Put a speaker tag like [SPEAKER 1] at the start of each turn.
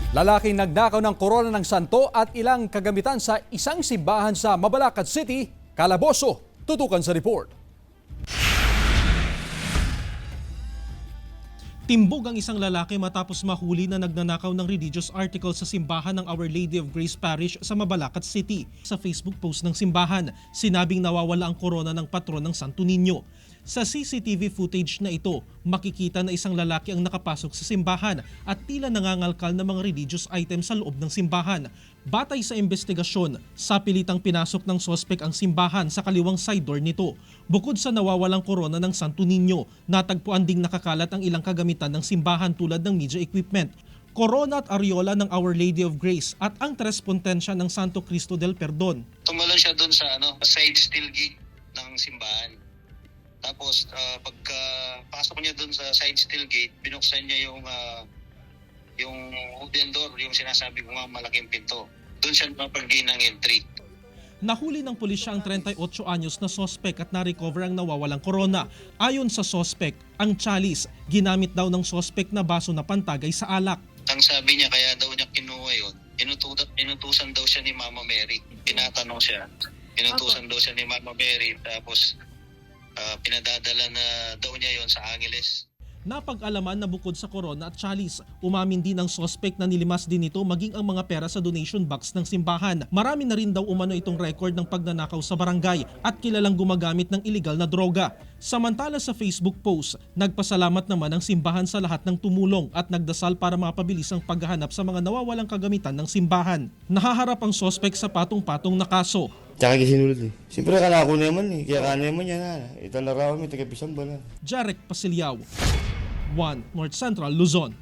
[SPEAKER 1] Lalaking nagnakaw ng korona ng santo at ilang kagamitan sa isang simbahan sa Mabalacat City, Calabozo. Tutukan sa report.
[SPEAKER 2] Timbog ang isang lalaki matapos mahuli na nagnanakaw ng religious article sa simbahan ng Our Lady of Grace Parish sa Mabalacat City. Sa Facebook post ng simbahan, sinabing nawawala ang korona ng patron ng Santo Niño. Sa CCTV footage na ito, makikita na isang lalaki ang nakapasok sa simbahan at tila nangangalkal ng mga religious items sa loob ng simbahan. Batay sa investigasyon, sapilitang pinasok ng sospek ang simbahan sa kaliwang side door nito. Bukod sa nawawalang korona ng Santo Niño, natagpuan ding nakakalat ang ilang kagamitan ng simbahan tulad ng media equipment, korona at areola ng Our Lady of Grace at ang tres potensya ng Santo Cristo del Perdon.
[SPEAKER 3] Tumalon siya doon sa side steel gate ng simbahan. Tapos pagka pasok niya doon sa side steel gate, binuksan niya yung wooden door, yung sinasabi ko nga malaking pinto. Doon siya mapag-gain ng entry.
[SPEAKER 2] Nahuli ng pulisya ang 38 anyos na sospek at na-recover ang nawawalang korona. Ayon sa sospek, ang chalice ginamit daw ng sospek na baso na pantagay sa alak.
[SPEAKER 3] Ang sabi niya kaya daw niya kinuha yun, inutusan daw siya ni Mama Mary. Tinatanong siya, inutusan daw siya ni Mama Mary, tapos pinadadala na daw niya yon sa Angeles.
[SPEAKER 2] Napag-alaman na bukod sa korona at chalice, umamin din ang sospek na nilimas din ito maging ang mga pera sa donation box ng simbahan. Marami na rin daw umano itong record ng pagnanakaw sa barangay at kilalang gumagamit ng iligal na droga. Samantala sa Facebook post, nagpasalamat naman ang simbahan sa lahat ng tumulong at nagdasal para mapabilis ang paghahanap sa mga nawawalang kagamitan ng simbahan. Nahaharap ang sospek sa patong-patong na kaso.
[SPEAKER 4] Tsaka sinulod eh. Siyempre kanako naman eh. Kaya kano naman yan ha. Ito na raw may taga-Pisang ba na.
[SPEAKER 2] Jarek Pasiliao, 1 North Central, Luzon.